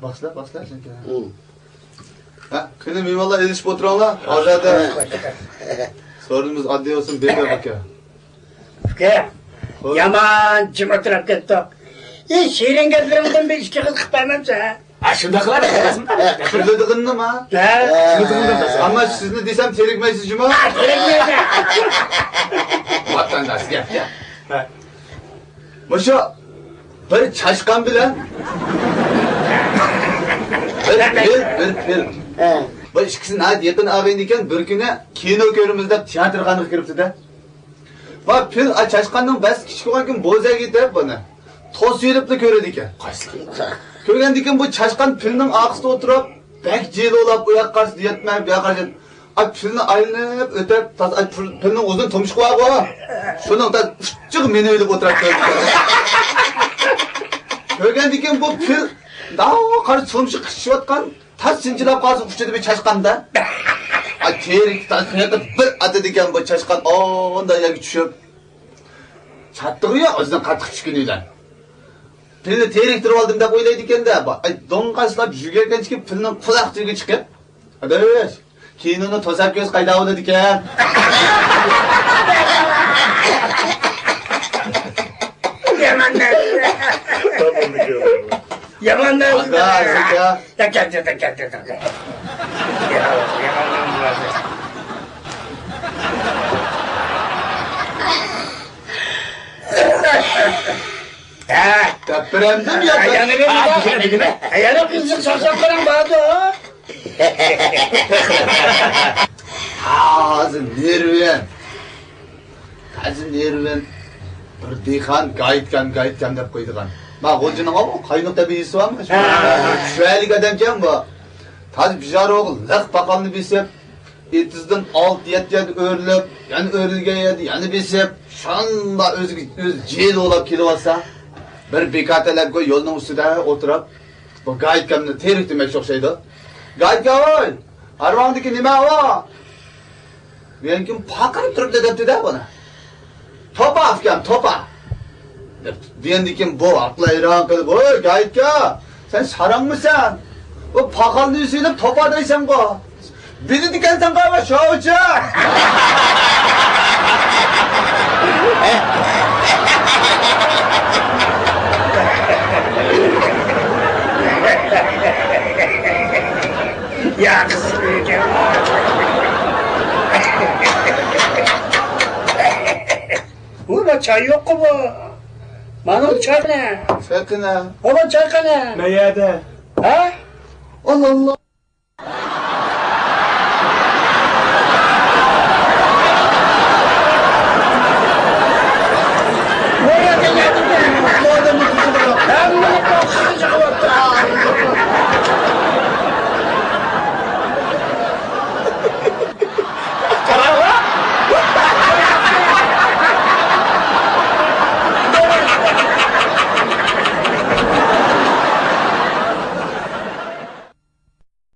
Başla çünkü. Ha, kını eyvallah edişip oturalım. Azade. Sorunumuz adli olsun bekle bak ya. Fıkı. Yaman cim oturup gittik. Şiirin gözlerimden bir içki kızık vermemse. Ha şundakılar lazım. Fırladıkını mı? Ama siz ne desem terikmeysiz cuma. Terikmeyse. Vatandaş gel. Maşa. Bir çaşkan bile. Bir. Bu ikisini hadi yakın ağabeyindeyken bir güne kino körümüzde tiyatrga kiripti de. Bak pil çaşkanның bas kichik bo'lgan kun bo'za ketib buni. To's yeribdi ko'radi ekan. Ko'rgandan keyin bu chashqan pilning og'zida o'tirib, bak jelolab u yoqqa qarshi yetmay, bu yoqqa qarshi. Pilni aylanib o'tib, pilning o'zini tumshuq qo'yib, shuni da uchiq meni o'ylab o'tiribdi. Ko'rgandan keyin bu pil dao qarshi tumshuq qishiyotgan, tas sinchilab qolsa uchida bir chashqanda. Terik tasniyatib bir atadi ekan bu chashqan onda yerga tushib. Chattig'i o'zidan qattiq tushkunilar. Pilni teriktirib oldim deb o'ylaydi ekanda. Do'nqaslab yurgancha pilning quloq tuyiga chiqib. Adash, kinoni to'sab ko'z qayda oladi ekan. Yamandan. Yamandan. Takar. Yamandan burası. Depremdim ya. Ayağına kızlık sarsaklarım vardı o. Hazır nerven. Bir dehqon gaytgan deb qo'ydigan. Bak o'zining o qaynoq tabiisi varmı? Şüaylik adamken bu. Taz bijar oğul, liq baqalni besip, etizden 6-7 örülüp, yani örülgen yedi, yani besip, şanda öz jel olab kelib olsa, bir bekatalar koy yolning ustida o'tirib, bu gaytganni terik demek o'xshaydi. Gaytgan, arvondiki nima o? Men kim paqirib turibdi debdi-da buni. Topa afgan, topa. Diyendikin bu akla iran qilib, "Oy, gaytga, sen sarangmisan? O paqalni yusilib topa deysan bu. Beni dikensen qava şovchi." Ya kızım. Ulan çay yok mu bu? Bana çay ne? Sakın ha. Baba çay ne? Ne yerde? Ha? Allah Allah.